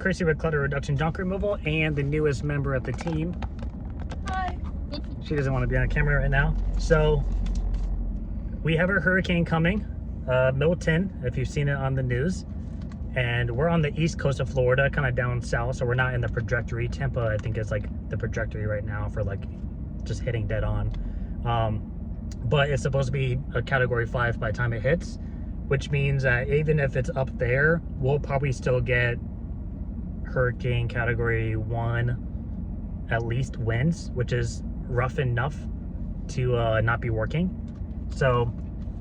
Chrissy with Clutter Reduction Junk Removal and the newest member of the team. Hi. She doesn't want to be on camera right now. So we have a hurricane coming, Milton, if you've seen it on the news. And we're on the east coast of Florida, kind of down south, so we're not in the trajectory. Tampa, I think, is like the trajectory right now for like just hitting dead on. But it's supposed to be a category 5 by the time it hits, which means that even if it's up there, we'll probably still get hurricane category 1 at least winds, which is rough enough to not be working. So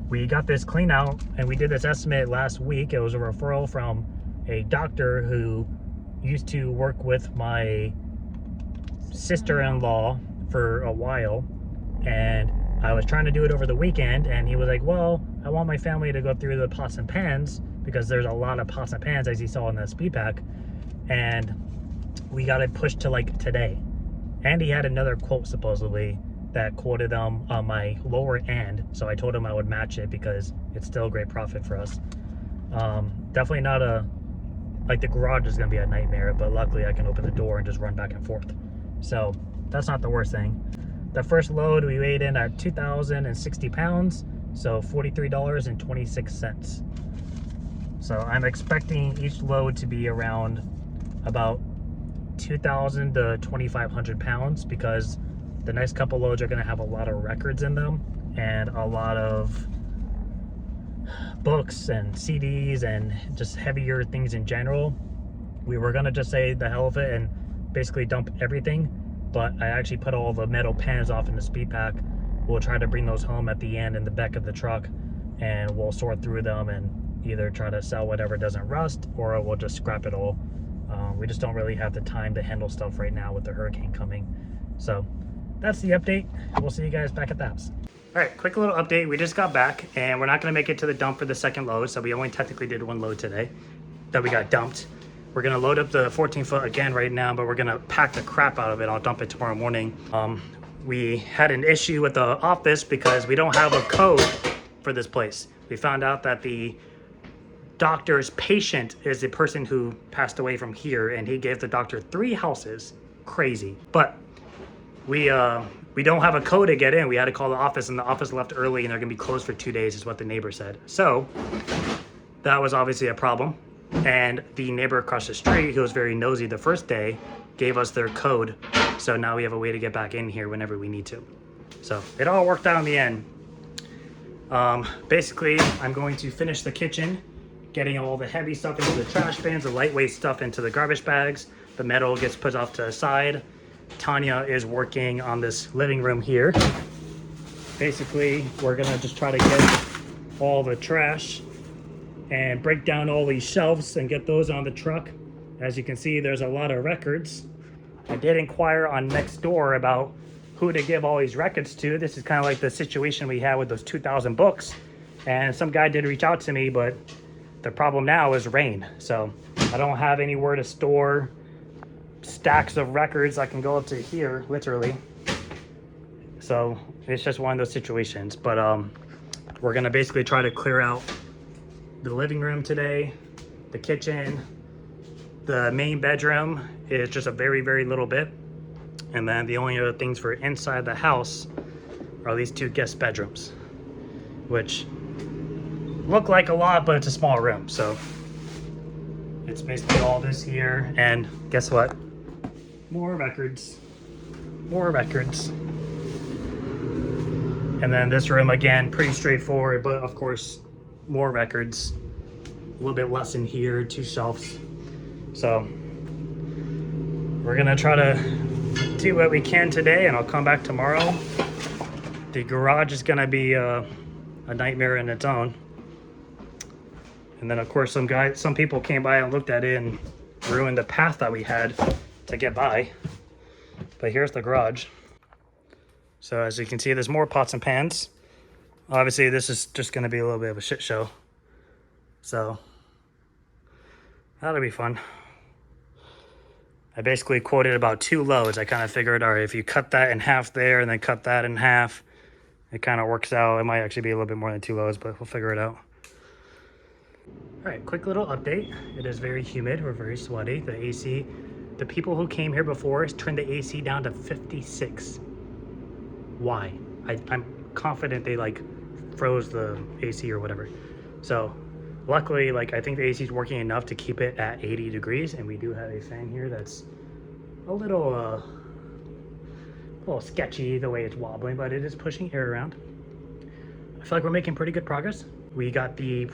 we got this clean out and we did this estimate last week. It was a referral from a doctor who used to work with my sister-in-law for a while, and I was trying to do it over the weekend, and he was like, well, I want my family to go through the pots and pans because there's a lot of pots and pans, as you saw in the speed pack, and we got it pushed to like today. And he had another quote supposedly that quoted on my lower end, so I told him I would match it because it's still a great profit for us. Definitely not like the garage is gonna be a nightmare, but luckily I can open the door and just run back and forth, so that's not the worst thing. The first load we weighed in at 2,060 pounds, so $43.26. So I'm expecting each load to be around about 2,000 to 2,500 pounds because the next couple loads are going to have a lot of records in them and a lot of books and CDs and just heavier things in general. We were going to just say the hell of it and basically dump everything, but I actually put all the metal pans off in the speed pack. We'll try to bring those home at the end in the back of the truck, and we'll sort through them and either try to sell whatever doesn't rust or we'll just scrap it all. We just don't really have the time to handle stuff right now with the hurricane coming. So that's the update. We'll see you guys back at the house. All right, quick little update. We just got back and we're not gonna make it to the dump for the second load, so we only technically did one load today that we got dumped. We're gonna load up the 14-foot again right now, but we're gonna pack the crap out of it. I'll dump it tomorrow morning. We had an issue with the office because we don't have a code for this place. We found out that the doctor's patient is the person who passed away from here, and he gave the doctor 3 houses. Crazy. But we don't have a code to get in. We had to call the office, and the office left early, and they're gonna be closed for 2 days is what the neighbor said. So that was obviously a problem. And the neighbor across the street, who was very nosy the first day, gave us their code. So now we have a way to get back in here whenever we need to. So it all worked out in the end. Basically, I'm going to finish the kitchen, getting all the heavy stuff into the trash bins, the lightweight stuff into the garbage bags. The metal gets put off to the side. Tanya is working on this living room here. Basically, we're gonna just try to get all the trash and break down all these shelves and get those on the truck. As you can see, there's a lot of records. I did inquire on Nextdoor about who to give all these records to. This is kind of like the situation we had with those 2,000 books. And some guy did reach out to me, but the problem now is rain. So I don't have anywhere to store stacks of records. I can go up to here, literally. So it's just one of those situations. But we're gonna basically try to clear out the living room today, the kitchen, the main bedroom is just a very, very little bit. And then the only other things for inside the house are these 2 guest bedrooms, which look like a lot, but it's a small room. So it's basically all this here. And guess what? More records, more records. And then this room, again, pretty straightforward, but of course, more records. A little bit less in here, 2 shelves. So we're gonna try to do what we can today, and I'll come back tomorrow. The garage is gonna be a nightmare in its own. And then of course some people came by and looked at it and ruined the path that we had to get by. But here's the garage. So as you can see, there's more pots and pans. Obviously this is just gonna be a little bit of a shit show. So that'll be fun. I basically quoted about 2 loads. I kind of figured, all right, if you cut that in half there and then cut that in half, it kind of works out. It might actually be a little bit more than 2 loads, but we'll figure it out. All right, quick little update. It is very humid, we're very sweaty. The AC, the people who came here before us turned the AC down to 56. Why? I'm confident they like froze the AC or whatever. So luckily, like I think the AC is working enough to keep it at 80 degrees, and we do have a fan here that's a little sketchy the way it's wobbling, but it is pushing air around. I feel like we're making pretty good progress. We got the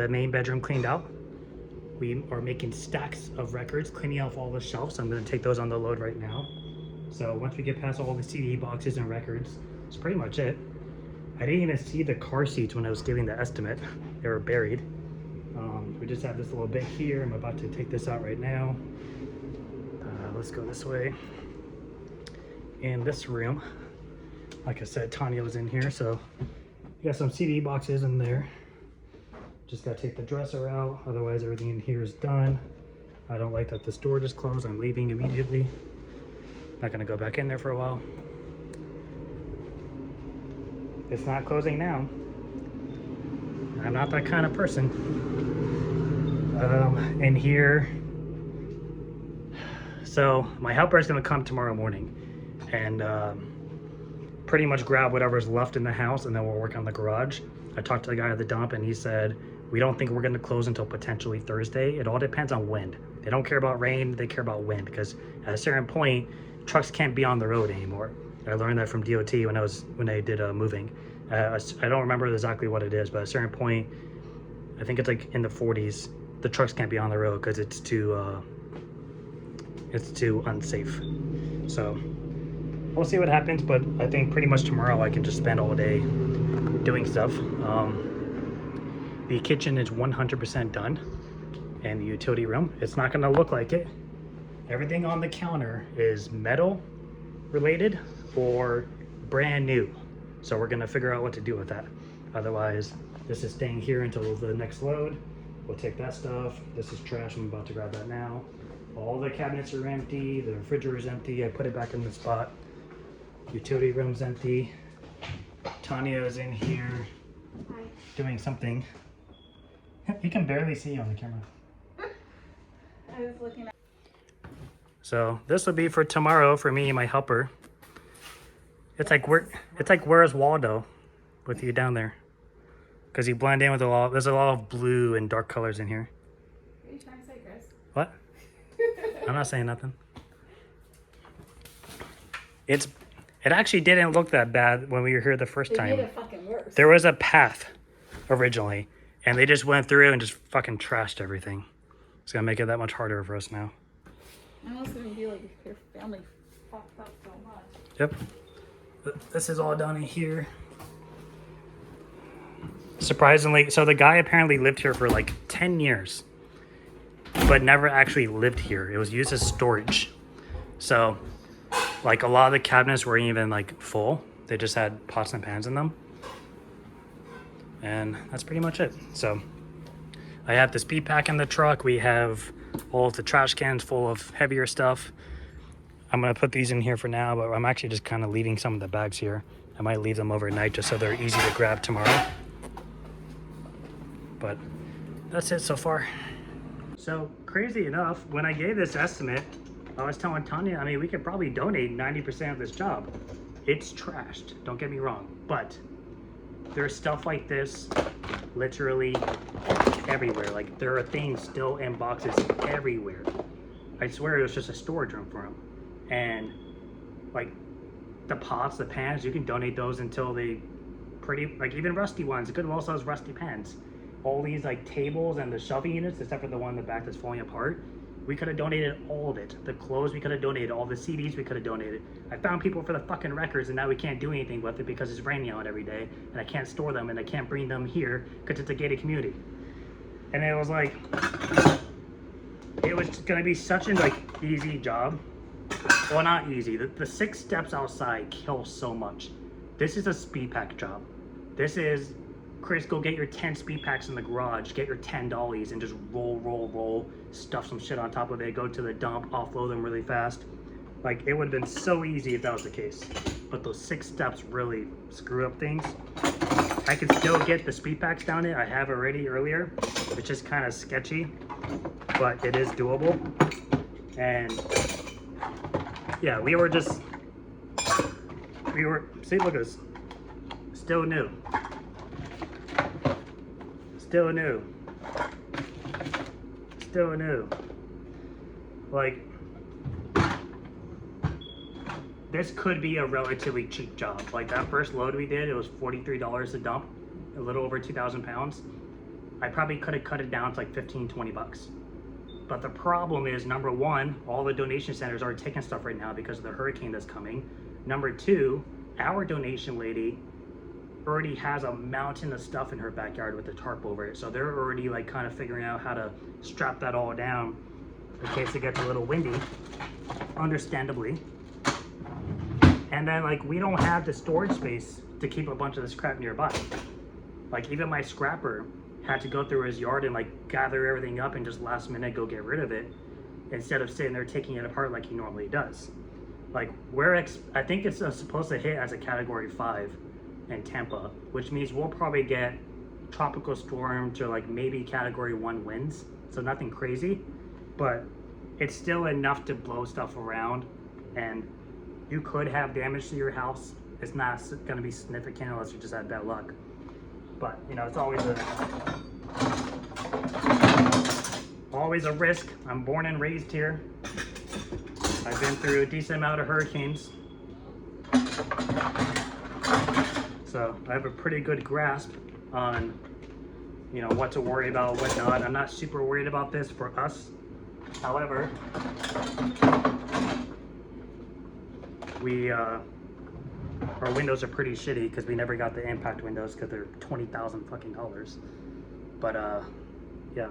main bedroom cleaned out. We are making stacks of records, cleaning off all the shelves. I'm going to take those on the load right now. So once we get past all the CD boxes and records, that's pretty much it. I didn't even see the car seats when I was giving the estimate. They were buried. We just have this little bit here. I'm about to take this out right now. Let's go this way. In this room, like I said, Tanya was in here, so we got some CD boxes in there. Just gotta take the dresser out, otherwise everything in here is done. I don't like that this door just closed. I'm leaving immediately. Not gonna go back in there for a while. It's not closing now. I'm not that kind of person. In here, so my helper is gonna come tomorrow morning and pretty much grab whatever's left in the house, and then we'll work on the garage. I talked to the guy at the dump and he said, we don't think we're gonna close until potentially Thursday. It all depends on wind. They don't care about rain, they care about wind, because at a certain point, trucks can't be on the road anymore. I learned that from DOT when they did moving. I don't remember exactly what it is, but at a certain point, I think it's like in the 40s, the trucks can't be on the road because it's too unsafe. So we'll see what happens, but I think pretty much tomorrow I can just spend all day doing stuff. The kitchen is 100% done, and the utility room, it's not gonna look like it. Everything on the counter is metal related or brand new. So we're gonna figure out what to do with that. Otherwise, this is staying here until the next load. We'll take that stuff. This is trash, I'm about to grab that now. All the cabinets are empty, the refrigerator is empty. I put it back in the spot. Utility room's empty. Tanya is in here. Hi. Doing something. You can barely see on the camera. I was looking at. So this will be for tomorrow for me and my helper. It's like where's Waldo with you down there? Because you blend in with there's a lot of blue and dark colors in here. What are you trying to say, Chris? What? I'm not saying nothing. It actually didn't look that bad when we were here the first time. They made it fucking worse. There was a path originally, and they just went through and just fucking trashed everything. It's gonna make it that much harder for us now. I was gonna be like, your family fucked up so much. Yep. This is all done in here. Surprisingly, so the guy apparently lived here for like 10 years, but never actually lived here. It was used as storage. So like a lot of the cabinets weren't even like full. They just had pots and pans in them. And that's pretty much it. So I have the speed pack in the truck. We have all of the trash cans full of heavier stuff. I'm gonna put these in here for now, but I'm actually just kind of leaving some of the bags here. I might leave them overnight just so they're easy to grab tomorrow. But that's it so far. So crazy enough, when I gave this estimate, I was telling Tanya, I mean, we could probably donate 90% of this job. It's trashed, don't get me wrong, but there's stuff like this literally everywhere. Like there are things still in boxes everywhere. I swear it was just a storage room for them. And like the pots, the pans, you can donate those until they like even rusty ones. Goodwill sells rusty pans. All these like tables and the shelving units, except for the one in the back that's falling apart, we could have donated all of it. The clothes we could have donated, all the CDs we could have donated. I found people for the fucking records, and now we can't do anything with it because it's raining out every day, and I can't store them, and I can't bring them here because it's a gated community. And it was like, it was gonna be such an like easy job. Well, not easy. The 6 steps outside kill so much. This is a speed pack job. This is, Chris, go get your 10 speed packs in the garage, get your 10 dollies, and just roll, stuff some shit on top of it, go to the dump, offload them really fast. Like, it would have been so easy if that was the case. But those 6 steps really screw up things. I can still get the speed packs down it. I have already earlier. It's just kind of sketchy, but it is doable. And yeah, see, look at this. Still new. Still new. Still new. Like, this could be a relatively cheap job. Like that first load we did, it was $43 a dump, a little over 2,000 pounds. I probably could have cut it down to like 15, 20 bucks. But the problem is, number one, all the donation centers are taking stuff right now because of the hurricane that's coming. Number two, our donation lady already has a mountain of stuff in her backyard with the tarp over it. So they're already like kind of figuring out how to strap that all down in case it gets a little windy, understandably. And then like we don't have the storage space to keep a bunch of this crap nearby. Like even my scrapper had to go through his yard and like gather everything up and just last minute go get rid of it instead of sitting there taking it apart like he normally does. Like I think it's supposed to hit as a category 5 in Tampa, which means we'll probably get tropical storm to like maybe category 1 winds. So nothing crazy, but it's still enough to blow stuff around, and you could have damage to your house. It's not going to be significant unless you just had bad luck. But you know, it's always a risk. I'm born and raised here. I've been through a decent amount of hurricanes, so I have a pretty good grasp on, you know, what to worry about, what not. I'm not super worried about this for us. However, our windows are pretty shitty because we never got the impact windows because they're $20,000 fucking dollars. But yeah,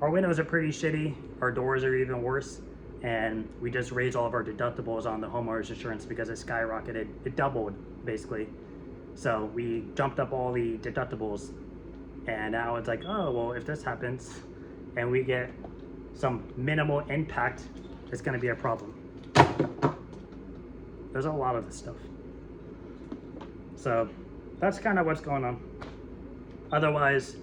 our windows are pretty shitty. Our doors are even worse, and we just raised all of our deductibles on the homeowners insurance because it skyrocketed. It doubled basically. So we jumped up all the deductibles, and now it's like, oh well, if this happens and we get some minimal impact, it's going to be a problem. There's a lot of this stuff. So that's kind of what's going on. Otherwise,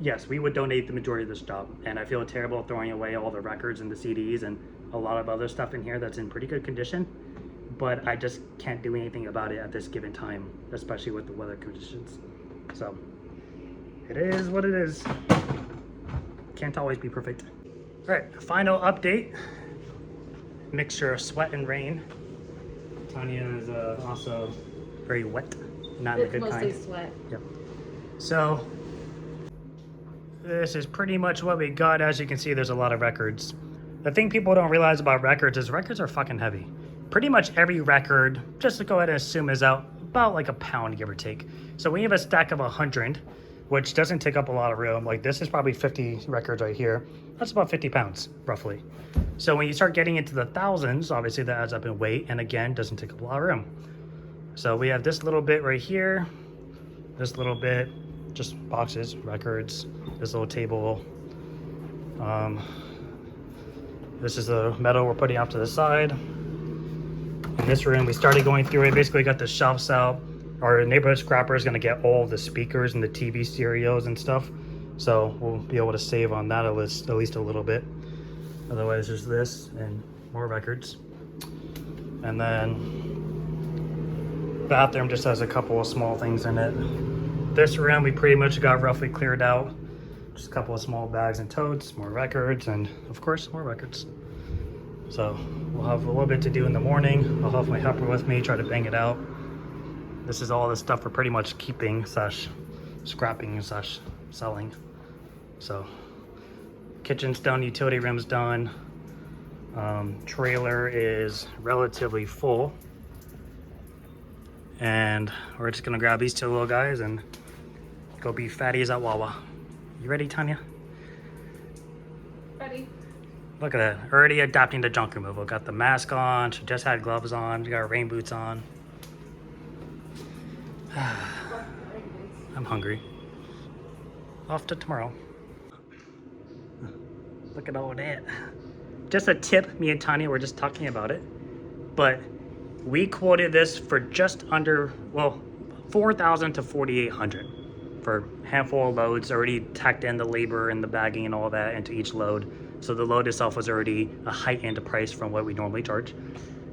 yes, we would donate the majority of this job. And I feel terrible throwing away all the records and the CDs and a lot of other stuff in here that's in pretty good condition. But I just can't do anything about it at this given time, especially with the weather conditions. So it is what it is. Can't always be perfect. All right, final update. Mixture of sweat and rain. Tanya is also very wet, not in a good kind. It's mostly sweat. Yep. So this is pretty much what we got. As you can see, there's a lot of records. The thing people don't realize about records is records are fucking heavy. Pretty much every record, just to go ahead and assume, is out about like a pound, give or take. So we have a stack of 100, which doesn't take up a lot of room. Like this is probably 50 records right here. That's about 50 pounds, roughly. So when you start getting into the thousands, obviously that adds up in weight, and again, doesn't take up a lot of room. So we have this little bit right here, this little bit, just boxes, records, this little table. This is the metal we're putting off to the side. In this room, we started going through it, basically got the shelves out. Our neighborhood scrapper is gonna get all the speakers and the TV stereos and stuff. So we'll be able to save on that at least a little bit. Otherwise, there's this and more records. And then bathroom just has a couple of small things in it. This room we pretty much got roughly cleared out. Just a couple of small bags and totes, more records, and of course more records. So we'll have a little bit to do in the morning. I'll have my helper with me, try to bang it out. This is all the stuff we're pretty much keeping / scrapping / selling. So kitchen's done, utility room's done. Trailer is relatively full. And we're just gonna grab these two little guys and go be fatties at Wawa. You ready, Tanya? Ready. Look at that, already adapting to junk removal. Got the mask on, she just had gloves on, she got her rain boots on. I'm hungry. Off to tomorrow. Look at all that. Just a tip, me and Tanya were just talking about it, but we quoted this for just under, well, $4,000 to $4,800 for a handful of loads, already tacked in the labor and the bagging and all that into each load. So the load itself was already a heightened price from what we normally charge.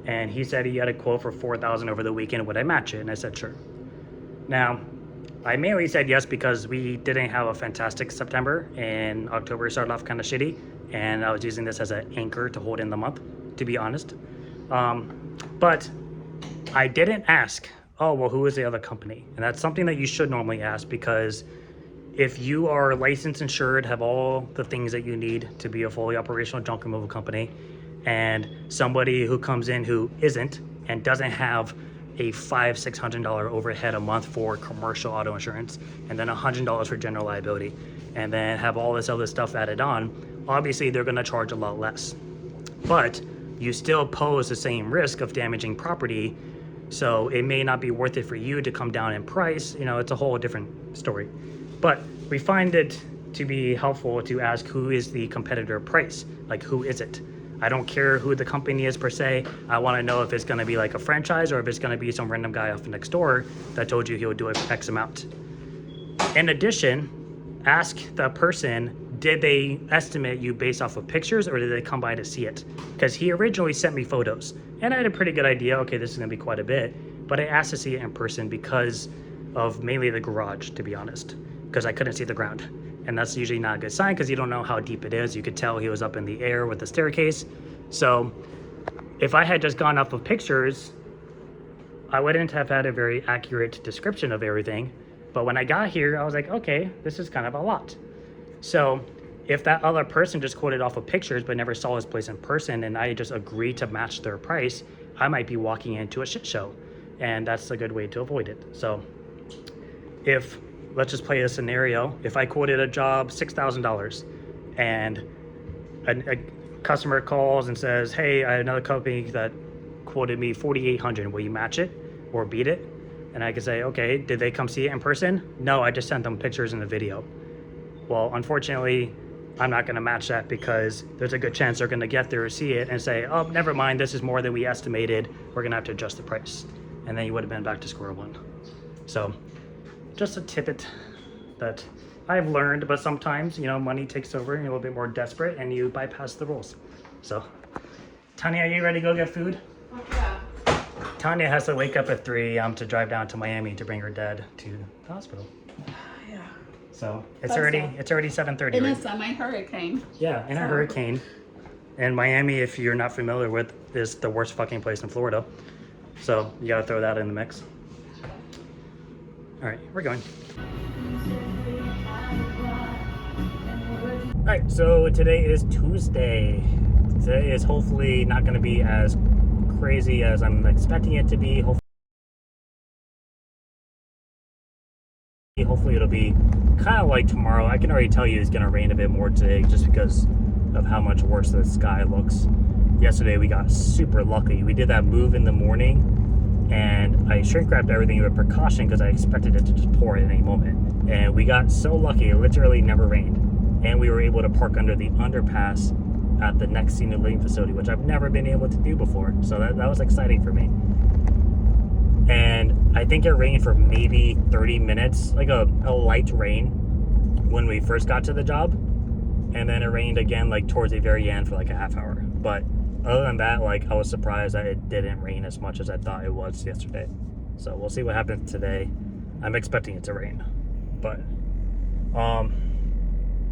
And he said he had a quote for $4,000 over the weekend. Would I match it? And I said, sure. Now, I mainly said yes because we didn't have a fantastic September, and October started off kind of shitty. And I was using this as an anchor to hold in the month, to be honest. But I didn't ask, oh, well, who is the other company? And that's something that you should normally ask, because if you are licensed, insured, have all the things that you need to be a fully operational junk removal company, and somebody who comes in who isn't and doesn't have a $500-600 overhead a month for commercial auto insurance, and then $100 for general liability, and then have all this other stuff added on, obviously they're going to charge a lot less. But you still pose the same risk of damaging property, so it may not be worth it for you to come down in price. You know, it's a whole different story. But we find it to be helpful to ask, who is the competitor price? Like, who is it? I don't care who the company is per se. I want to know if it's going to be like a franchise or if it's going to be some random guy off next door that told you he would do it for X amount. In addition, ask the person, did they estimate you based off of pictures, or did they come by to see it? Because he originally sent me photos and I had a pretty good idea, okay, this is going to be quite a bit, but I asked to see it in person because of mainly the garage, to be honest, because I couldn't see the ground. And that's usually not a good sign because you don't know how deep it is. You could tell he was up in the air with the staircase. So if I had just gone off of pictures, I wouldn't have had a very accurate description of everything. But when I got here, I was like, okay, this is kind of a lot. So if that other person just quoted off of pictures but never saw his place in person, and I just agreed to match their price, I might be walking into a shit show. And that's a good way to avoid it. So if, let's just play a scenario. If I quoted a job $6,000 and a customer calls and says, hey, I have another company that quoted me $4,800, will you match it or beat it? And I could say, okay, did they come see it in person? No, I just sent them pictures and a video. Well, unfortunately, I'm not gonna match that because there's a good chance they're gonna get there, see it and say, oh, never mind, this is more than we estimated. We're gonna have to adjust the price. And then you would have been back to square one. So just a tidbit that I've learned, but sometimes, you know, money takes over and you're a little bit more desperate and you bypass the rules. So, Tanya, are you ready to go get food? Oh, yeah. Tanya has to wake up at 3 to drive down to Miami to bring her dad to the hospital. Yeah. So it's already 7:30. In right? a semi-hurricane. Yeah, in a hurricane. And Miami, if you're not familiar with, is the worst fucking place in Florida. So you gotta throw that in the mix. All right, we're going. All right, so today is Tuesday. Today is hopefully not going to be as crazy as I'm expecting it to be. Hopefully it'll be kind of like tomorrow. I can already tell you it's going to rain a bit more today just because of how much worse the sky looks. Yesterday we got super lucky. We did that move in the morning, and I shrink wrapped everything with precaution because I expected it to just pour at any moment. And we got so lucky, it literally never rained. And we were able to park under the underpass at the next senior living facility, which I've never been able to do before. So that was exciting for me. And I think it rained for maybe 30 minutes, like a light rain when we first got to the job. And then it rained again like towards the very end for like a half hour. But other than that, like, I was surprised that it didn't rain as much as I thought it was yesterday. So we'll see what happens today. I'm expecting it to rain. But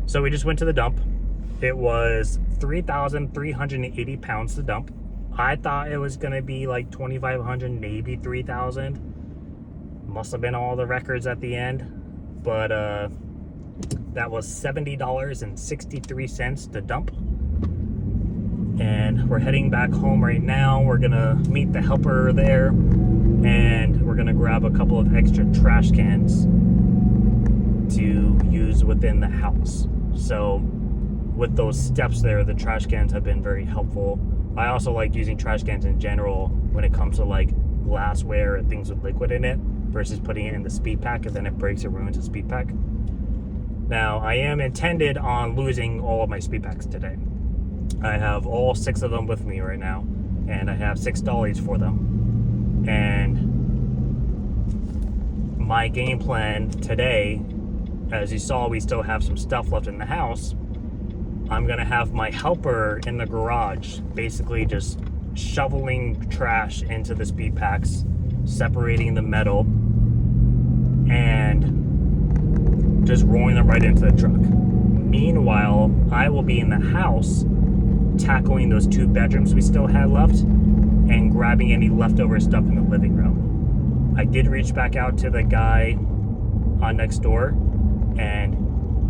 so we just went to the dump. It was 3,380 pounds to dump. I thought it was gonna be like 2,500, maybe 3,000. Must have been all the records at the end. But that was $70.63 to dump. And we're heading back home right now. We're gonna meet the helper there, and we're gonna grab a couple of extra trash cans to use within the house. So with those steps there, the trash cans have been very helpful. I also like using trash cans in general when it comes to like glassware and things with liquid in it versus putting it in the speed pack and then it breaks or ruins the speed pack. Now, I am intended on losing all of my speed packs today. I have all 6 of them with me right now, and I have 6 dollies for them. And my game plan today, as you saw, we still have some stuff left in the house. I'm gonna have my helper in the garage, basically just shoveling trash into the speed packs, separating the metal, and just rolling them right into the truck. Meanwhile, I will be in the house tackling those 2 bedrooms we still had left and grabbing any leftover stuff in the living room. I did reach back out to the guy on next door, and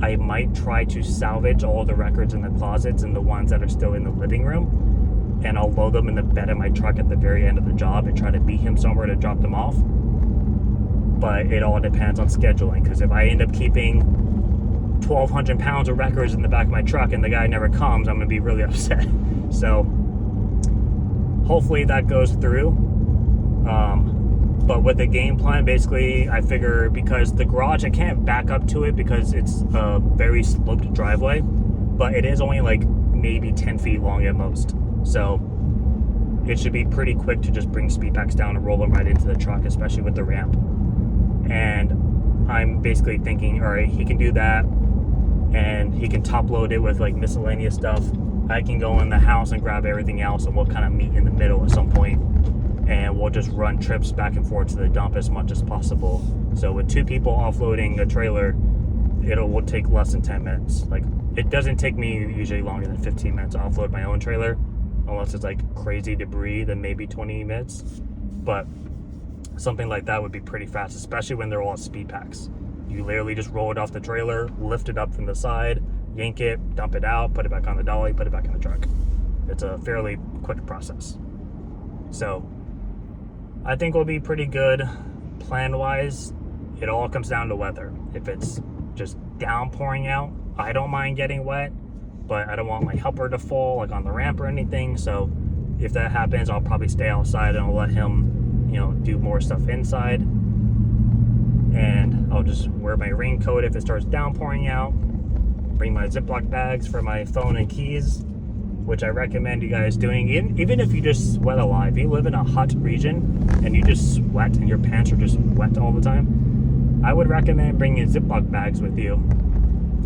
I might try to salvage all the records in the closets and the ones that are still in the living room, and I'll load them in the bed of my truck at the very end of the job and try to beat him somewhere to drop them off. But it all depends on scheduling, because if I end up keeping 1,200 pounds of records in the back of my truck and the guy never comes, I'm gonna be really upset. So hopefully that goes through. But with the game plan, basically, I figure because the garage, I can't back up to it because it's a very sloped driveway, but it is only like maybe 10 feet long at most. So it should be pretty quick to just bring speed packs down and roll them right into the truck, especially with the ramp. And I'm basically thinking, all right, he can do that, and he can top load it with like miscellaneous stuff. I can go in the house and grab everything else, and we'll kind of meet in the middle at some point, and we'll just run trips back and forth to the dump as much as possible. So with 2 people offloading a trailer, will take less than 10 minutes. Like, it doesn't take me usually longer than 15 minutes to offload my own trailer, unless it's like crazy debris, then maybe 20 minutes. But something like that would be pretty fast, especially when they're all speed packs. You literally just roll it off the trailer, lift it up from the side, yank it, dump it out, put it back on the dolly, put it back in the truck. It's a fairly quick process. So I think we'll be pretty good plan-wise. It all comes down to weather. If it's just downpouring out, I don't mind getting wet, but I don't want my helper to fall like on the ramp or anything. So if that happens, I'll probably stay outside and I'll let him, do more stuff inside. And I'll just wear my raincoat if it starts downpouring out. Bring my Ziploc bags for my phone and keys, which I recommend you guys doing. Even if you just sweat a lot, if you live in a hot region and you just sweat and your pants are just wet all the time, I would recommend bringing Ziploc bags with you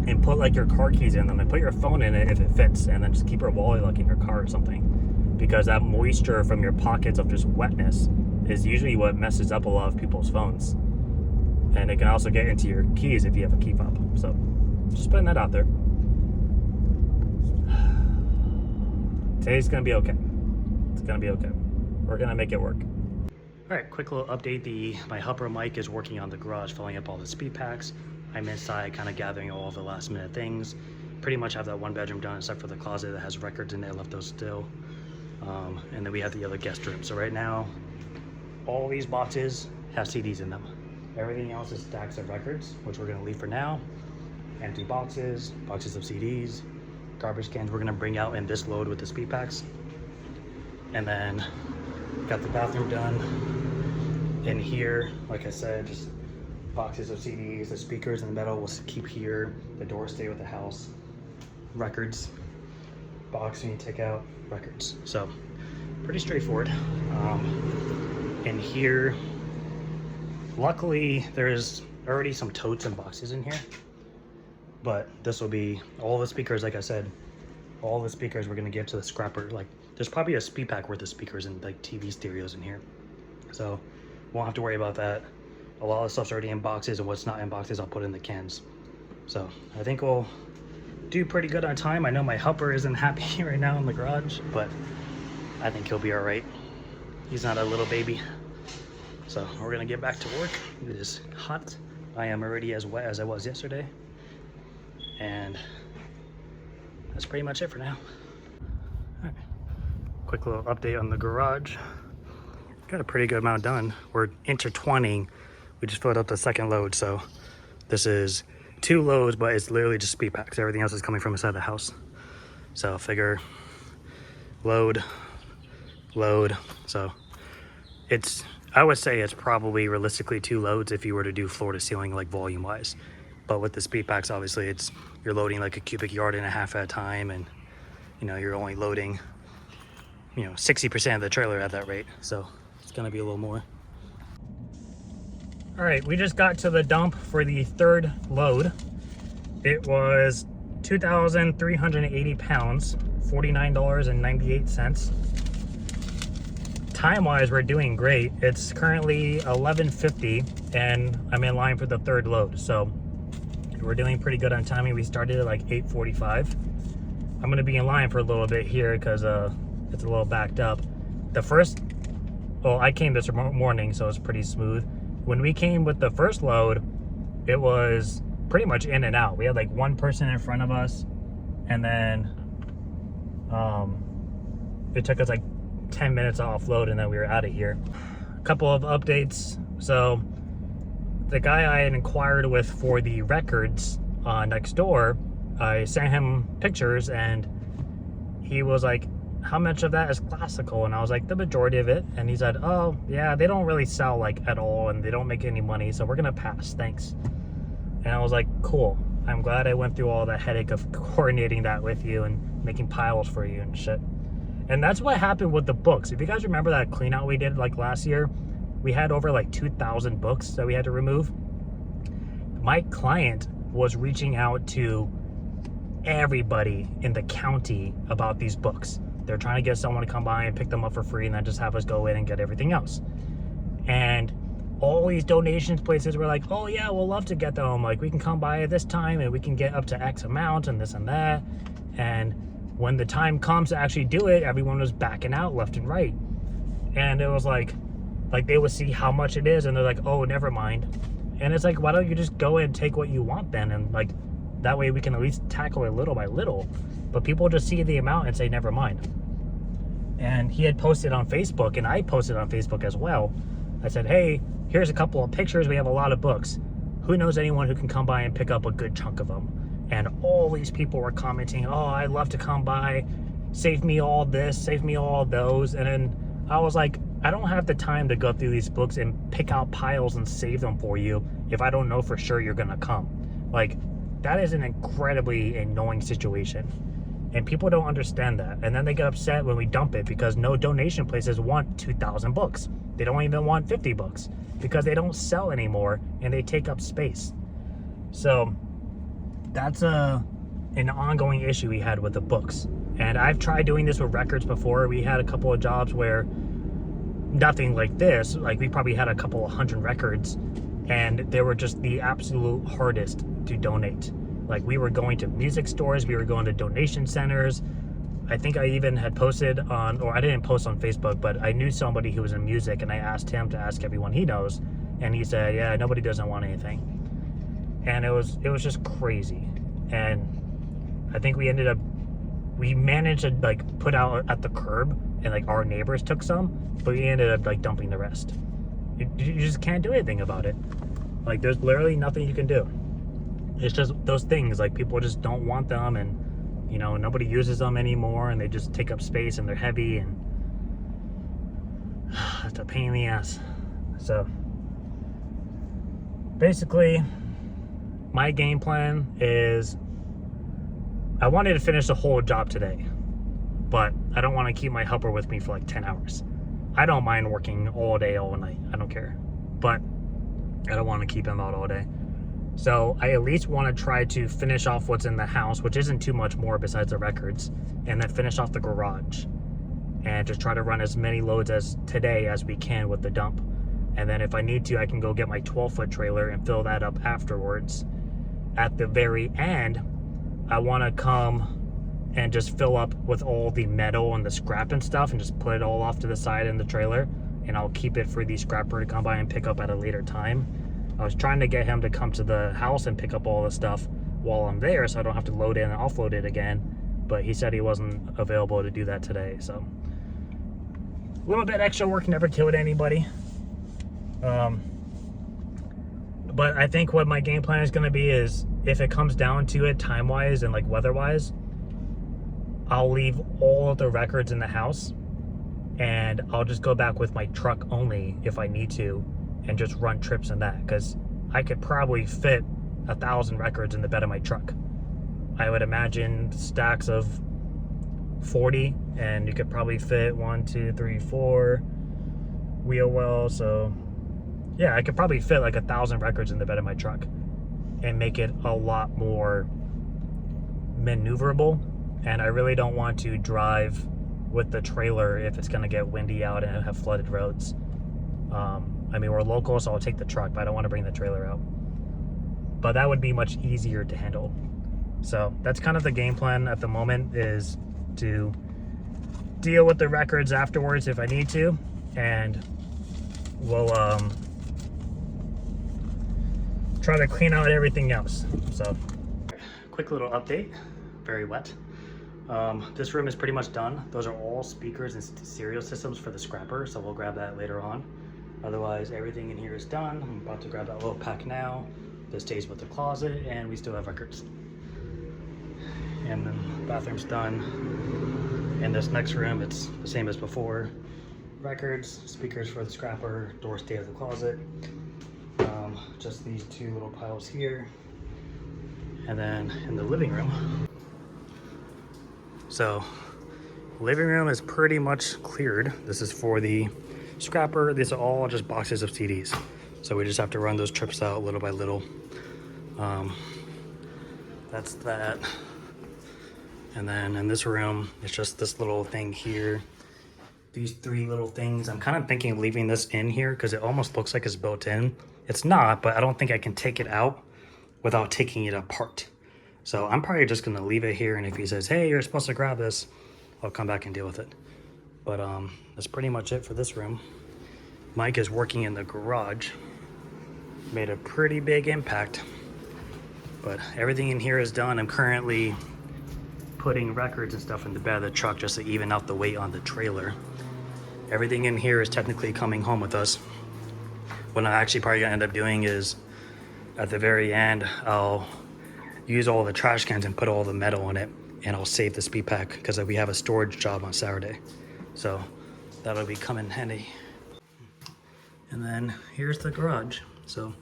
and put like your car keys in them and put your phone in it if it fits, and then just keep your wallet like in your car or something, because that moisture from your pockets of just wetness is usually what messes up a lot of people's phones, and it can also get into your keys if you have a key fob. So just putting that out there. Today's gonna be okay. It's gonna be okay. We're gonna make it work. All right, quick little update. My helper Mike is working on the garage, filling up all the speed packs. I'm inside kind of gathering all of the last minute things. Pretty much have that 1 bedroom done except for the closet that has records in there, left those still. And then we have the other guest room. So right now, all these boxes have CDs in them. Everything else is stacks of records, which we're gonna leave for now. Empty boxes, boxes of CDs, garbage cans we're gonna bring out in this load with the speed packs. And then got the bathroom done. In here, like I said, just boxes of CDs, the speakers in the middle we'll keep here, the doors stay with the house, records, box when you take out, records. So pretty straightforward. In here, luckily there's already some totes and boxes in here, but this will be all the speakers. Like I said, all the speakers we're gonna give to the scrapper. Like, there's probably a speed pack worth of speakers and like TV stereos in here, so won't have to worry about that. A lot of the stuff's already in boxes, and what's not in boxes I'll put in the cans. So I think we'll do pretty good on time. I know my helper isn't happy right now in the garage, but I think he'll be all right. He's not a little baby. So we're gonna get back to work. It is hot. I am already as wet as I was yesterday. And that's pretty much it for now. All right. Quick little update on the garage. Got a pretty good amount done. We're intertwining. We just filled up the second load, so this is 2 loads, but it's literally just speed packs. Everything else is coming from inside the house. So figure load. So I would say it's probably realistically 2 loads if you were to do floor to ceiling, like volume wise. But with the speed packs, obviously you're loading like a cubic yard and a half at a time, and you're only loading 60% of the trailer at that rate. So it's gonna be a little more. All right, we just got to the dump for the third load. It was 2,380 pounds, $49.98. Time-wise, we're doing great. It's currently 11:50, and I'm in line for the third load. So we're doing pretty good on timing. We started at like 8:45. I'm gonna be in line for a little bit here because it's a little backed up. The first, well, I came this morning, so it's pretty smooth. When we came with the first load, it was pretty much in and out. We had like one person in front of us, and then it took us like 10 minutes to offload, and then we were out of here. A couple of updates. So the guy I had inquired with for the records next door, I sent him pictures, and he was like, how much of that is classical? And I was like, the majority of it. And he said, oh yeah, they don't really sell like at all, and they don't make any money, so we're gonna pass, thanks. And I was like, cool, I'm glad I went through all that headache of coordinating that with you and making piles for you and shit. And that's what happened with the books. If you guys remember that clean out we did like last year, we had over like 2,000 books that we had to remove. My client was reaching out to everybody in the county about these books. They're trying to get someone to come by and pick them up for free, and then just have us go in and get everything else. And all these donations places were like, oh yeah, we'll love to get them. Like, we can come by at this time and we can get up to X amount and this and that. And when the time comes to actually do it, everyone was backing out left and right. And it was like they would see how much it is, and they're like, oh, never mind. And it's like, why don't you just go and take what you want then? And like, that way we can at least tackle it little by little. But people just see the amount and say, never mind. And he had posted on Facebook, and I posted on Facebook as well. I said, hey, here's a couple of pictures. We have a lot of books. Who knows anyone who can come by and pick up a good chunk of them? And all these people were commenting, oh, I'd love to come by. Save me all this, save me all those. And then I was like, I don't have the time to go through these books and pick out piles and save them for you if I don't know for sure you're gonna come. Like, that is an incredibly annoying situation. And people don't understand that. And then they get upset when we dump it because no donation places want 2,000 books. They don't even want 50 books because they don't sell anymore and they take up space. So that's an ongoing issue we had with the books. And I've tried doing this with records before. We had a couple of jobs where nothing like this, like we probably had a couple of 100 records, and they were just the absolute hardest to donate. Like, we were going to music stores, we were going to donation centers. I think I even had posted on, or I didn't post on Facebook, but I knew somebody who was in music, and I asked him to ask everyone he knows, and he said, yeah, nobody doesn't want anything. And it was just crazy. And I think we managed to like put out at the curb, and like our neighbors took some, but we ended up like dumping the rest. You just can't do anything about it. Like, there's literally nothing you can do. It's just those things, like, people just don't want them, and you know, nobody uses them anymore, and they just take up space, and they're heavy, and it's a pain in the ass. So basically, my game plan is I wanted to finish the whole job today, but I don't want to keep my helper with me for like 10 hours. I don't mind working all day, all night. I don't care. But I don't want to keep him out all day. So I at least want to try to finish off what's in the house, which isn't too much more besides the records, and then finish off the garage. And just try to run as many loads as today as we can with the dump. And then if I need to, I can go get my 12-foot trailer and fill that up afterwards. At the very end, I want to come and just fill up with all the metal and the scrap and stuff and just put it all off to the side in the trailer, and I'll keep it for the scrapper to come by and pick up at a later time. I was trying to get him to come to the house and pick up all the stuff while I'm there so I don't have to load in and offload it again, but he said he wasn't available to do that today. So a little bit extra work never killed anybody. But I think what my game plan is going to be is, if it comes down to it time-wise and like weather-wise, I'll leave all of the records in the house, and I'll just go back with my truck only if I need to, and just run trips in that, because I could probably fit 1,000 records in the bed of my truck. I would imagine stacks of 40, and you could probably fit 1, 2, 3, 4 wheel wells, so yeah, I could probably fit like 1,000 records in the bed of my truck and make it a lot more maneuverable. And I really don't want to drive with the trailer if it's going to get windy out and have flooded roads. I mean, we're local, so I'll take the truck, but I don't want to bring the trailer out. But that would be much easier to handle. So that's kind of the game plan at the moment, is to deal with the records afterwards if I need to, and we'll try to clean out everything else. So quick little update, very wet. This room is pretty much done. Those are all speakers and stereo systems for the scrapper, so we'll grab that later on. Otherwise, everything in here is done. I'm about to grab that little pack now. This stays with the closet, and we still have records. And then the bathroom's done. In this next room, it's the same as before. Records, speakers for the scrapper, door stay at the closet. Just these two little piles here. And then in the living room. So, living room is pretty much cleared. This is for the scrapper. These are all just boxes of CDs. So we just have to run those trips out little by little. That's that. And then in this room, it's just this little thing here. These three little things. I'm kind of thinking of leaving this in here because it almost looks like it's built in. It's not, but I don't think I can take it out without taking it apart. So I'm probably just gonna leave it here, and if he says, hey, you're supposed to grab this, I'll come back and deal with it. But that's pretty much it for this room. Mike is working in the garage. Made a pretty big impact, but everything in here is done. I'm currently putting records and stuff in the bed of the truck just to even out the weight on the trailer. Everything in here is technically coming home with us. What I'm actually probably gonna end up doing is at the very end, I'll use all the trash cans and put all the metal in it, and I'll save the speed pack because we have a storage job on Saturday. So that'll be coming handy. And then here's the garage. So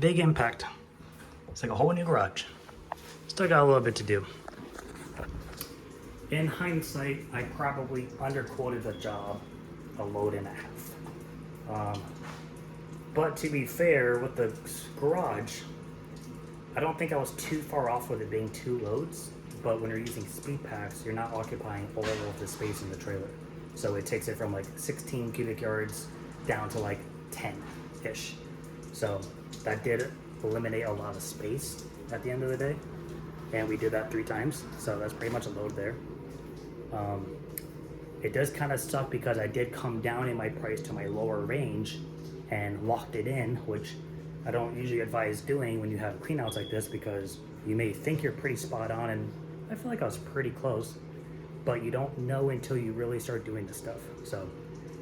big impact. It's like a whole new garage. Still got a little bit to do. In hindsight, I probably underquoted the job a load and a half. But to be fair, with the garage, I don't think I was too far off with it being 2 loads. But when you're using speed packs, you're not occupying all of the space in the trailer. So it takes it from like 16 cubic yards down to like 10-ish. So that did eliminate a lot of space at the end of the day. And we did that 3 times. So that's pretty much a load there. It does kind of suck because I did come down in my price to my lower range and locked it in, which I don't usually advise doing when you have cleanouts like this, because you may think you're pretty spot on, and I feel like I was pretty close, but you don't know until you really start doing the stuff. So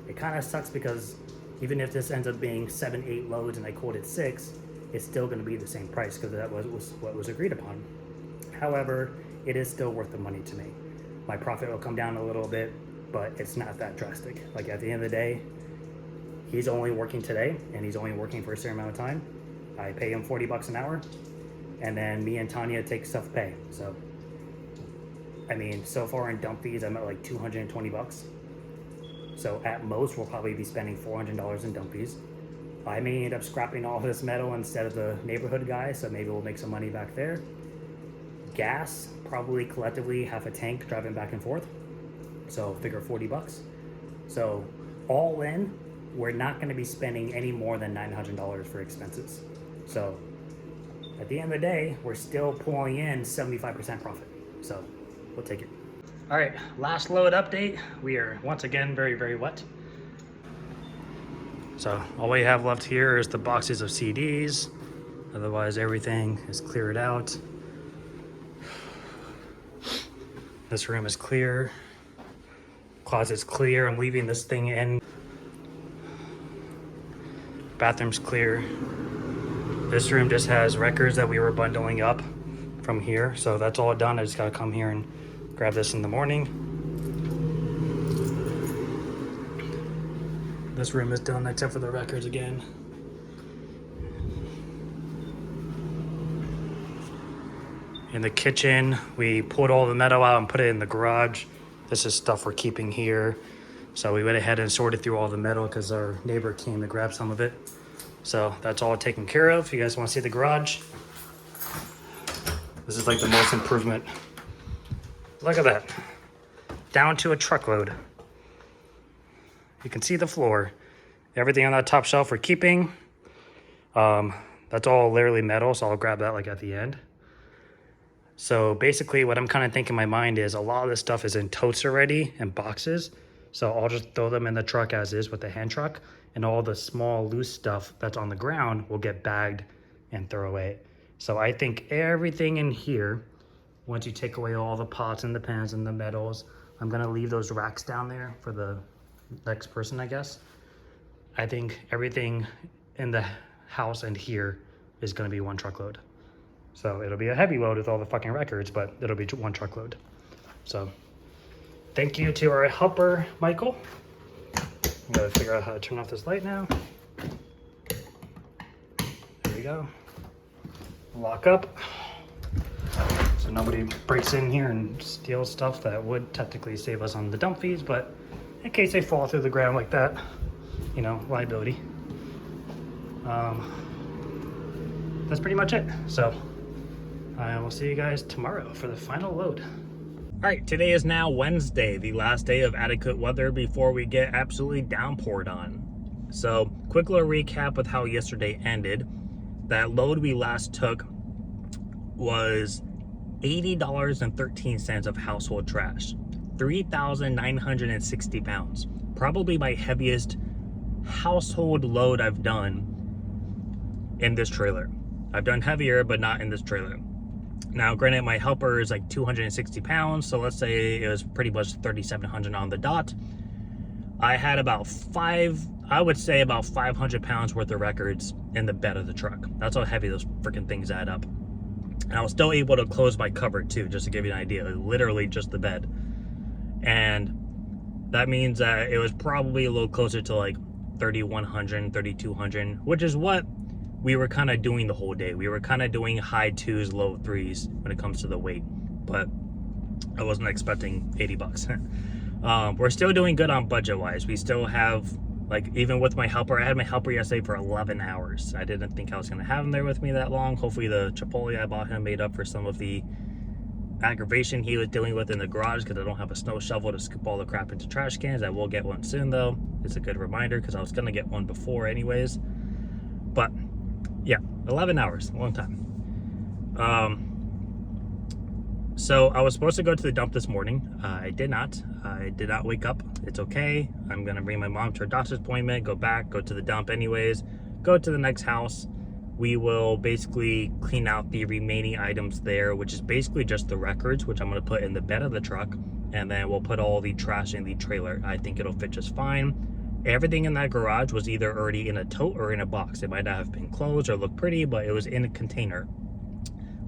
it kind of sucks because even if this ends up being 7-8 loads and I quoted 6, it's still going to be the same price because that was what was agreed upon. However, it is still worth the money to me. My profit will come down a little bit, but it's not that drastic. Like at the end of the day, he's only working today and he's only working for a certain amount of time. I pay him $40 an hour, and then me and Tanya take self-pay. So, I mean, so far in dump fees, I'm at like $220. So at most, we'll probably be spending $400 in dump fees. I may end up scrapping all this metal instead of the neighborhood guy, so maybe we'll make some money back there. Gas, probably collectively half a tank driving back and forth. So figure $40. So all in, we're not going to be spending any more than $900 for expenses. So at the end of the day, we're still pulling in 75% profit. So we'll take it. All right, last load update. We are once again very, very wet. So all we have left here is the boxes of CDs. Otherwise, everything is cleared out. This room is clear. Closet's clear. I'm leaving this thing in. Bathroom's clear. This room just has records that we were bundling up from here. So that's all done. I just gotta come here and grab this in the morning. This room is done except for the records again. In the kitchen, we pulled all the metal out and put it in the garage. This is stuff we're keeping here. So we went ahead and sorted through all the metal because our neighbor came to grab some of it. So that's all taken care of. You guys want to see the garage? This is like the most improvement. Look at that. Down to a truckload. You can see the floor. Everything on that top shelf we're keeping. That's all literally metal, so I'll grab that like at the end. So basically what I'm kind of thinking in my mind is a lot of this stuff is in totes already and boxes. So I'll just throw them in the truck as is with the hand truck, and all the small loose stuff that's on the ground will get bagged and throw away. So I think everything in here, once you take away all the pots and the pans and the metals, I'm gonna leave those racks down there for the next person, I guess. I think everything in the house and here is gonna be one truckload. So it'll be a heavy load with all the fucking records, but it'll be one truckload. So thank you to our helper, Michael. I gotta figure out how to turn off this light now. There we go. Lock up. So nobody breaks in here and steals stuff that would technically save us on the dump fees, but in case they fall through the ground like that, you know, liability. That's pretty much it. So I will see you guys tomorrow for the final load. All right, today is now Wednesday, the last day of adequate weather before we get absolutely downpoured on. So quick little recap with how yesterday ended. That load we last took was $80.13 of household trash, 3,960 pounds. Probably my heaviest household load I've done in this trailer. I've done heavier, but not in this trailer. Now, granted, my helper is like 260 pounds, so let's say it was pretty much 3,700 on the dot. I had about 500 pounds worth of records in the bed of the truck. That's how heavy those freaking things add up. And I was still able to close my cover too, just to give you an idea, literally just the bed. And that means that it was probably a little closer to like 3,100, 3,200, which is what we were kind of doing the whole day. We were kind of doing high 2s, low 3s when it comes to the weight, but I wasn't expecting 80 bucks. We're still doing good on budget wise. We still have, like, even with my helper, I had my helper yesterday for 11 hours. I didn't think I was going to have him there with me that long. Hopefully the Chipotle I bought him made up for some of the aggravation he was dealing with in the garage because I don't have a snow shovel to scoop all the crap into trash cans. I will get one soon though. It's a good reminder because I was going to get one before anyways. But yeah, 11 hours, a long time. So I was supposed to go to the dump this morning. I did not. I did not wake up. It's okay. I'm gonna bring my mom to her doctor's appointment, go back, go to the dump anyways, go to the next house. We will basically clean out the remaining items there, which is basically just the records, which I'm gonna put in the bed of the truck, and then we'll put all the trash in the trailer. I think it'll fit just fine. Everything in that garage was either already in a tote or in a box. It might not have been closed or look pretty, but it was in a container.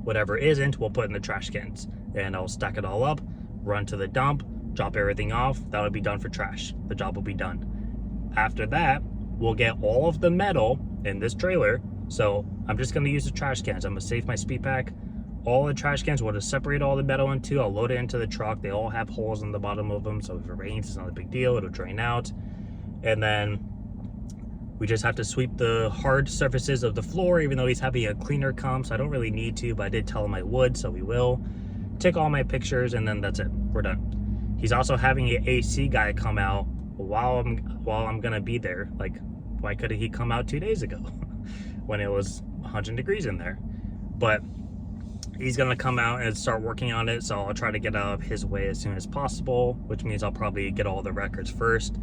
Whatever isn't, we'll put in the trash cans. And I'll stack it all up, run to the dump, drop everything off. That'll be done for trash. The job will be done. After that, we'll get all of the metal in this trailer. So I'm just gonna use the trash cans. I'm gonna save my speed pack. All the trash cans, we'll just separate all the metal into. I'll load it into the truck. They all have holes in the bottom of them, so if it rains, it's not a big deal. It'll drain out. And then we just have to sweep the hard surfaces of the floor, even though he's having a cleaner come, so I don't really need to, but I did tell him I would, so we will. Take all my pictures, and then that's it. We're done. He's also having an AC guy come out while I'm gonna be there. Like, why couldn't he come out 2 days ago when it was 100 degrees in there? But he's gonna come out and start working on it, so I'll try to get out of his way as soon as possible, which means I'll probably get all the records first.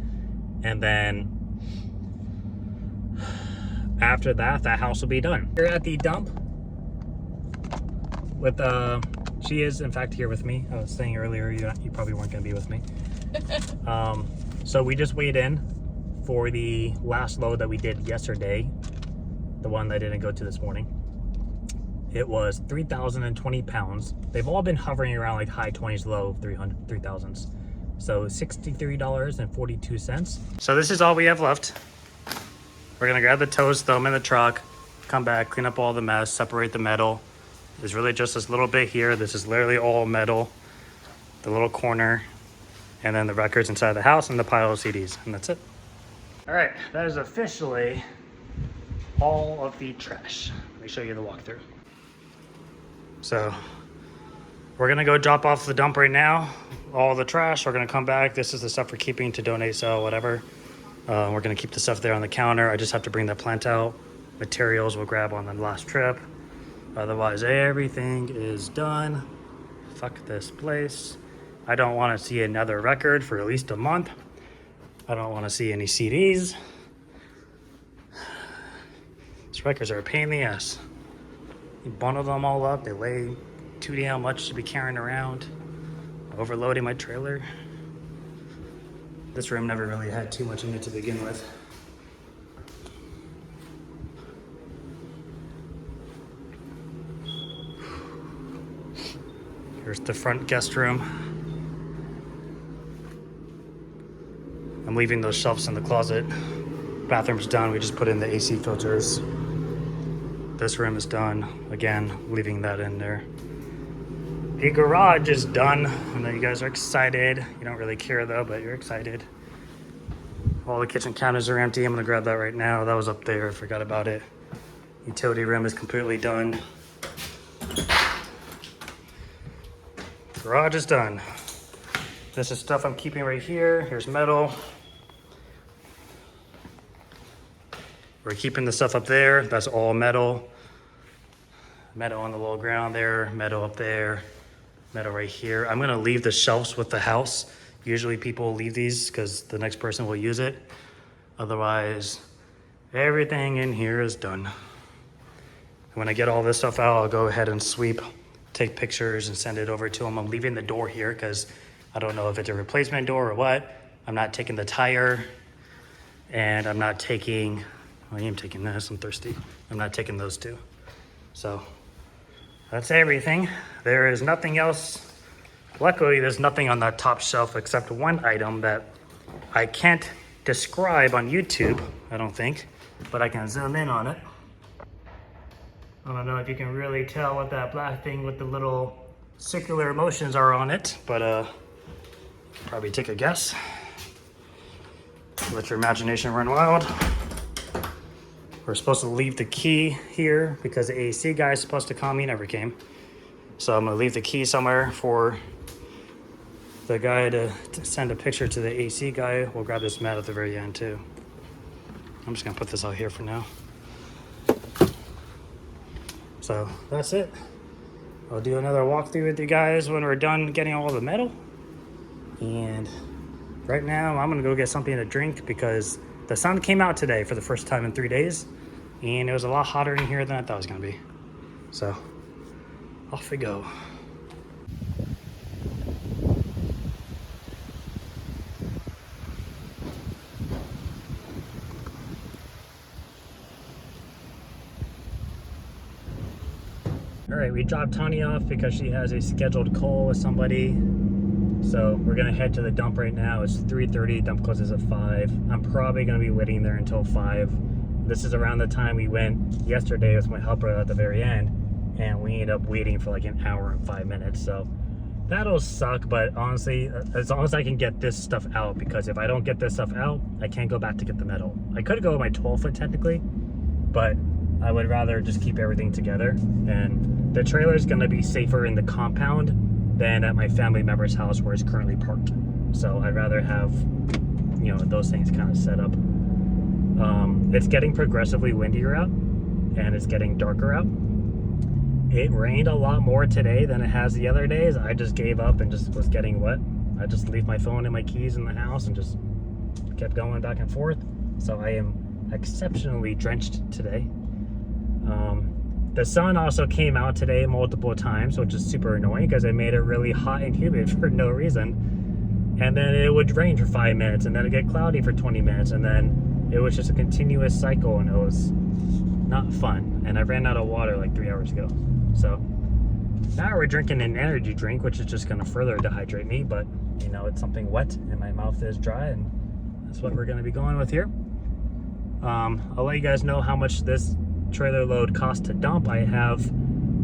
And then after that, that house will be done. We're at the dump with, she is in fact here with me. I was saying earlier, you probably weren't gonna be with me. So we just weighed in for the last load that we did yesterday, the one that I didn't go to this morning. It was 3,020 pounds. They've all been hovering around like high 20s, low 3,000s. So $63.42. So this is all we have left. We're gonna grab the toes, throw them in the truck, come back, clean up all the mess, separate the metal. There's really just this little bit here. This is literally all metal. The little corner, and then the records inside the house and the pile of CDs, and that's it. All right, that is officially all of the trash. Let me show you the walkthrough. So we're gonna go drop off the dump right now. All the trash, we're gonna come back. This is the stuff we're keeping to donate, sell, whatever. We're gonna keep the stuff there on the counter. I just have to bring that plant out. Materials we'll grab on the last trip. Otherwise, everything is done. Fuck this place. I don't wanna see another record for at least a month. I don't wanna see any CDs. These records are a pain in the ass. You bundle them all up, they weigh too damn much to be carrying around. Overloading my trailer. This room never really had too much in it to begin with. Here's the front guest room. I'm leaving those shelves in the closet. Bathroom's done, we just put in the AC filters. This room is done. Again, leaving that in there. The garage is done. I know you guys are excited. You don't really care though, but you're excited. All the kitchen counters are empty. I'm gonna grab that right now. That was up there, I forgot about it. Utility room is completely done. Garage is done. This is stuff I'm keeping right here. Here's metal. We're keeping the stuff up there. That's all metal. Metal on the little ground there, metal up there, metal right here. I'm gonna leave the shelves with the house. Usually people leave these because the next person will use it. Otherwise, everything in here is done. When I get all this stuff out, I'll go ahead and sweep, take pictures and send it over to them. I'm leaving the door here because I don't know if it's a replacement door or what. I'm not taking the tire and I'm not taking, I am taking this, I'm thirsty. I'm not taking those two. So that's everything. There is nothing else. Luckily, there's nothing on that top shelf except one item that I can't describe on YouTube, I don't think, but I can zoom in on it. I don't know if you can really tell what that black thing with the little circular motions are on it, but probably take a guess. Let your imagination run wild. We're supposed to leave the key here because the AC guy is supposed to come. He never came. So I'm gonna leave the key somewhere for the guy to send a picture to the AC guy. We'll grab this mat at the very end too. I'm just gonna put this out here for now. So that's it. I'll do another walkthrough with you guys when we're done getting all the metal. And right now I'm gonna go get something to drink because the sun came out today for the first time in 3 days, and it was a lot hotter in here than I thought it was gonna be. So, off we go. All right, we dropped Tony off because she has a scheduled call with somebody. So we're gonna head to the dump right now. It's 3:30, dump closes at 5. I'm probably gonna be waiting there until 5. This is around the time we went yesterday with my helper at the very end, and we ended up waiting for like an hour and 5 minutes. So that'll suck, but honestly, as long as I can get this stuff out, because if I don't get this stuff out, I can't go back to get the metal. I could go with my 12-foot technically, but I would rather just keep everything together. And the trailer is gonna be safer in the compound than at my family member's house where it's currently parked. So I'd rather have, you know, those things kind of set up. It's getting progressively windier out and it's getting darker out. It rained a lot more today than it has the other days. I just gave up and just was getting wet. I just leave my phone and my keys in the house and just kept going back and forth. So I am exceptionally drenched today. The sun also came out today multiple times, which is super annoying because it made it really hot and humid for no reason. And then it would rain for 5 minutes, and then it'd get cloudy for 20 minutes, and then it was just a continuous cycle, and it was not fun. And I ran out of water like 3 hours ago. So now we're drinking an energy drink, which is just gonna further dehydrate me, but you know, it's something wet and my mouth is dry, and that's what we're gonna be going with here. I'll let you guys know how much this trailer load cost to dump. I have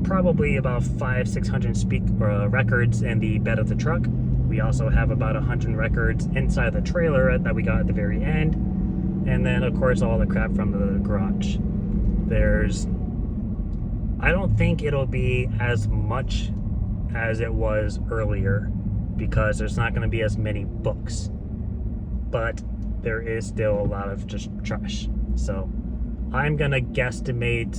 probably about 500-600 records in the bed of the truck. We also have about 100 records inside the trailer that we got at the very end, and then of course all the crap from the garage. I don't think it'll be as much as it was earlier because there's not going to be as many books, but there is still a lot of just trash. So I'm gonna guesstimate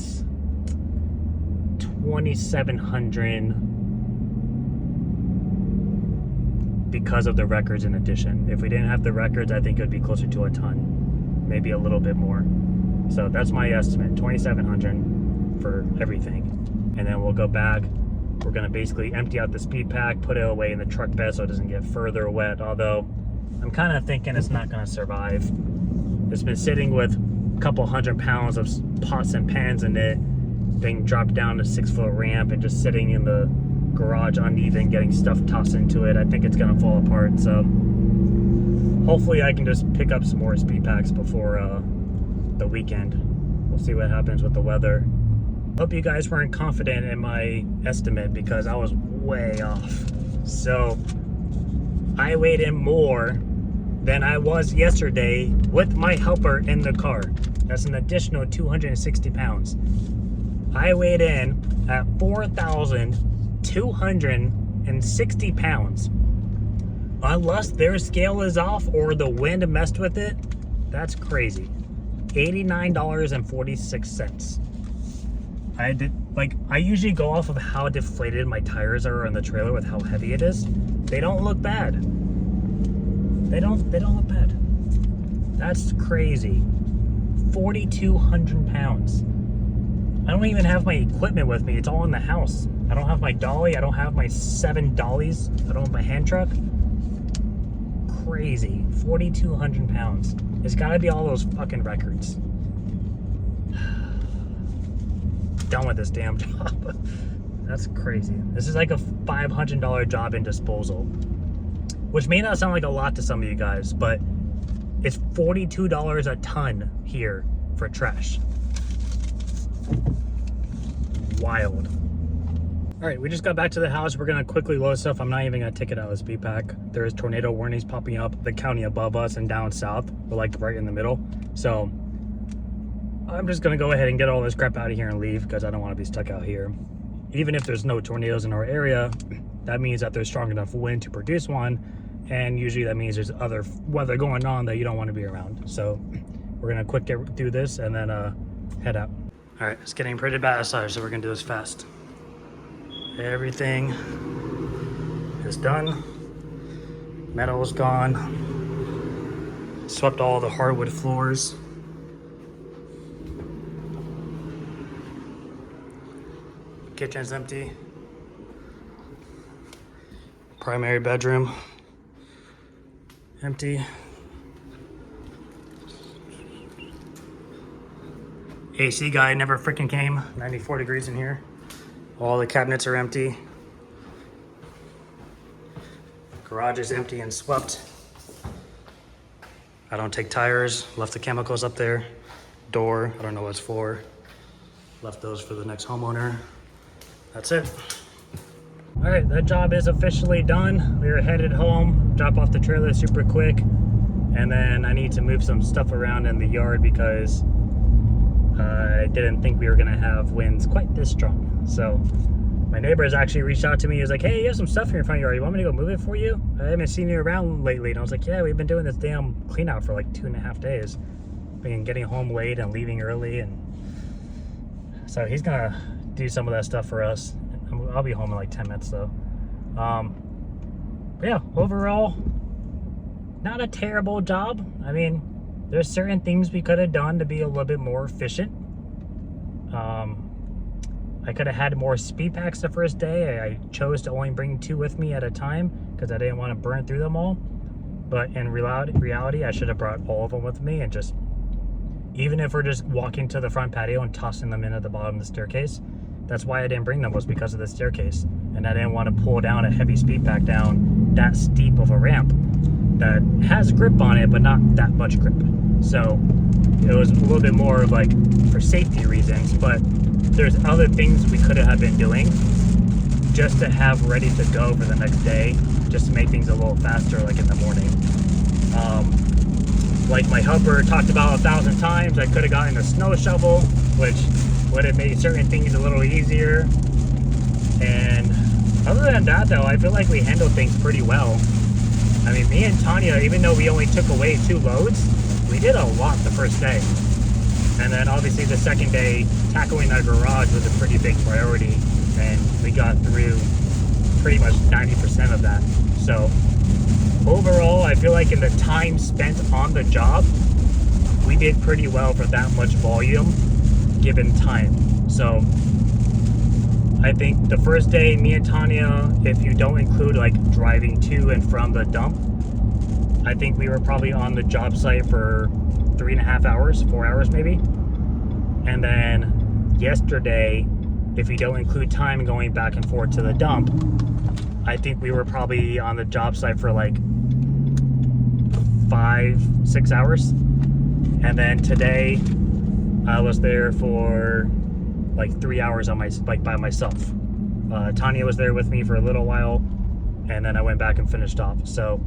2,700 because of the records in addition. If we didn't have the records, I think it would be closer to a ton, maybe a little bit more. So that's my estimate, 2,700 for everything. And then we'll go back. We're gonna basically empty out the speed pack, put it away in the truck bed so it doesn't get further wet, although I'm kind of thinking it's not gonna survive. It's been sitting with a couple 100 pounds of pots and pans in it, being dropped down a 6-foot ramp and just sitting in the garage uneven, getting stuff tossed into it. I think it's gonna fall apart, so hopefully I can just pick up some more speed packs before the weekend. We'll see what happens with the weather. Hope you guys weren't confident in my estimate because I was way off. So I weighed in more than I was yesterday with my helper in the car. That's an additional 260 pounds. I weighed in at 4,260 pounds. Unless their scale is off or the wind messed with it, that's crazy. $89.46. I usually go off of how deflated my tires are on the trailer with how heavy it is. They don't look bad. They don't look bad. That's crazy. 4,200 pounds. I don't even have my equipment with me. It's all in the house. I don't have my dolly. I don't have my 7 dollies. I don't have my hand truck. Crazy. 4,200 pounds. It's gotta be all those fucking records. Done with this damn job. That's crazy. This is like a $500 job in disposal, which may not sound like a lot to some of you guys, but it's $42 a ton here for trash. Wild. All right, we just got back to the house. We're gonna quickly load stuff. I'm not even gonna take it out of the speed pack. There's tornado warnings popping up the county above us and down south. We're like right in the middle. So I'm just gonna go ahead and get all this crap out of here and leave because I don't want to be stuck out here. Even if there's no tornadoes in our area, that means that there's strong enough wind to produce one, and usually that means there's other weather going on that you don't want to be around. So we're gonna quick get through this and then head out. All right, it's getting pretty bad outside, so we're gonna do this fast. Everything is done. Metal is gone. Swept all the hardwood floors. Kitchen's empty. Primary bedroom empty. AC guy never freaking came. 94 degrees in here. All the cabinets are empty. Garage is empty and swept. I don't take tires. Left the chemicals up there. Door, I don't know what it's for. Left those for the next homeowner. That's it. All right, that job is officially done. We are headed home, drop off the trailer super quick, and then I need to move some stuff around in the yard because I didn't think we were gonna have winds quite this strong. So my neighbors actually reached out to me. He was like, hey, you have some stuff here in front of your yard. You want me to go move it for you? I haven't seen you around lately. And I was like, yeah, we've been doing this damn clean out for like 2.5 days. Been getting home late and leaving early. And so he's gonna do some of that stuff for us. I'll be home in like 10 minutes though. But yeah, overall, not a terrible job. I mean, there's certain things we could have done to be a little bit more efficient. I could have had more speed packs the first day. I chose to only bring 2 with me at a time because I didn't want to burn through them all. But in reality, I should have brought all of them with me and just, even if we're just walking to the front patio and tossing them in at the bottom of the staircase. That's why I didn't bring them, was because of the staircase. And I didn't want to pull down a heavy speed pack down that steep of a ramp that has grip on it, but not that much grip. So it was a little bit more of like for safety reasons, but there's other things we could have been doing just to have ready to go for the next day, just to make things a little faster, like in the morning. like my helper talked about 1,000 times, I could have gotten a snow shovel, which would have made certain things a little easier. And other than that though, I feel like we handled things pretty well. I mean, me and Tanya, even though we only took away 2 loads, we did a lot the first day. And then obviously the second day, tackling our garage was a pretty big priority, and we got through pretty much 90% of that. So overall, I feel like in the time spent on the job, we did pretty well for that much volume given time. So I think the first day, me and Tanya, if you don't include like driving to and from the dump, I think we were probably on the job site for 3.5 hours, 4 hours maybe. And then yesterday, if you don't include time going back and forth to the dump, I think we were probably on the job site for like 5-6 hours. And then today I was there for like 3 hours on my by myself. Tanya was there with me for a little while, and then I went back and finished off. So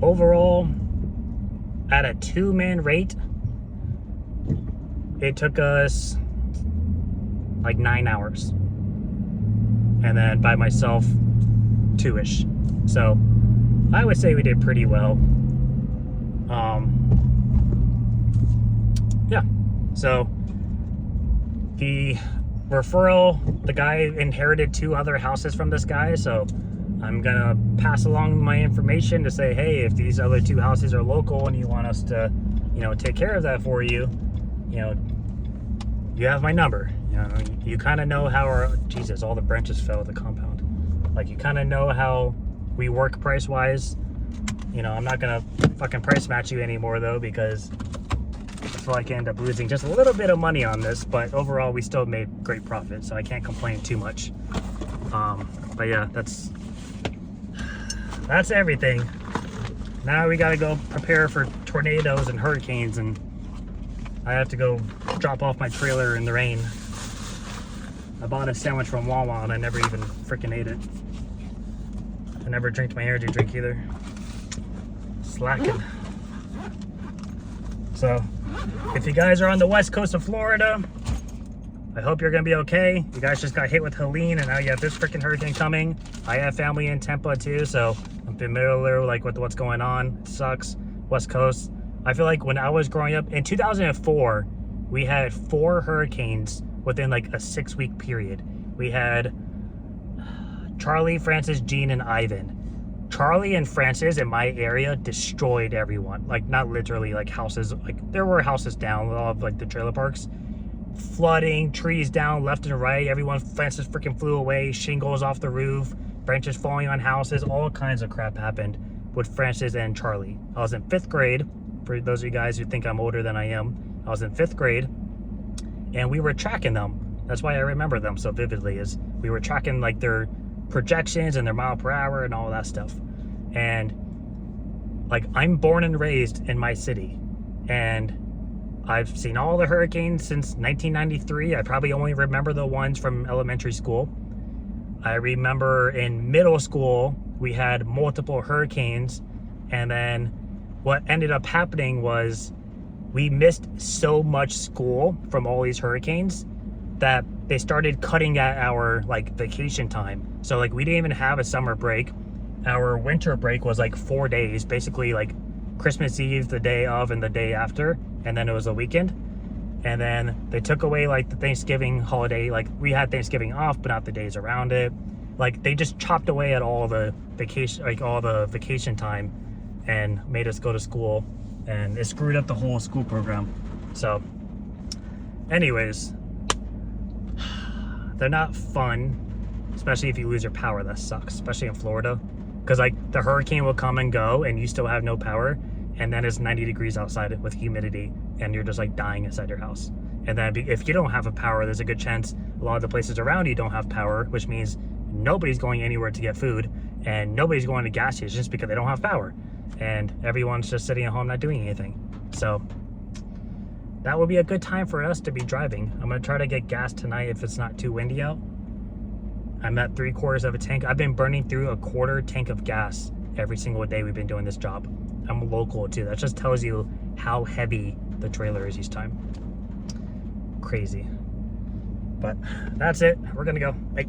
overall, at a 2-man rate, it took us like 9 hours, and then by myself 2-ish. So I would say we did pretty well. Yeah, so the referral, the guy inherited 2 other houses from this guy, so I'm gonna pass along my information to say, hey, if these other 2 houses are local and you want us to, you know, take care of that for you, you know, you have my number. You know, you kind of know how our, Jesus, all the branches fell at the compound. Like, you kind of know how we work price-wise. You know, I'm not gonna fucking price match you anymore though, because I feel like I end up losing just a little bit of money on this, but overall we still made great profit, so I can't complain too much. But yeah, that's everything. Now we gotta go prepare for tornadoes and hurricanes, and I have to go drop off my trailer in the rain. I bought a sandwich from Wawa and I never even freaking ate it. I never drank my energy drink either. Slacking. So, if you guys are on the west coast of Florida, I hope you're gonna be okay. You guys just got hit with Helene, and now you have this freaking hurricane coming. I have family in Tampa too, so I'm familiar like with what's going on. It sucks. West Coast. I feel like when I was growing up in 2004, we had 4 hurricanes within like a 6-week period. We had Charlie, Francis, Jean, and Ivan. Charlie and Francis in my area destroyed everyone. Like, not literally, like houses, like there were houses down of like the trailer parks. Flooding, trees down left and right. Everyone, Francis freaking flew away, shingles off the roof, branches falling on houses, all kinds of crap happened with Francis and Charlie. I was in 5th grade, for those of you guys who think I'm older than I am. I was in 5th grade, and we were tracking them. That's why I remember them so vividly, is we were tracking like their projections and their mile per hour and all that stuff. And like, I'm born and raised in my city, and I've seen all the hurricanes since 1993. I probably only remember the ones from elementary school. I remember in middle school we had multiple hurricanes, and then what ended up happening was we missed so much school from all these hurricanes that they started cutting at our like vacation time. So like, we didn't even have a summer break. Our winter break was like 4 days, basically like Christmas Eve, the day of, and the day after, and then it was a weekend. And then they took away like the Thanksgiving holiday. Like, we had Thanksgiving off, but not the days around it. Like, they just chopped away at all the vacation, like all the vacation time, and made us go to school, and it screwed up the whole school program. So anyways, they're not fun, especially if you lose your power. That sucks, especially in Florida, because like the hurricane will come and go and you still have no power, and then it's 90 degrees outside with humidity, and you're just like dying inside your house. And then if you don't have a power, there's a good chance a lot of the places around you don't have power, which means nobody's going anywhere to get food, and nobody's going to gas stations because they don't have power, and everyone's just sitting at home not doing anything. So that would be a good time for us to be driving. I'm gonna try to get gas tonight if it's not too windy out. I'm at 3/4 of a tank. I've been burning through a 1/4 tank of gas every single day we've been doing this job. I'm local too. That just tells you how heavy the trailer is each time. Crazy. But that's it. We're gonna go. Bye.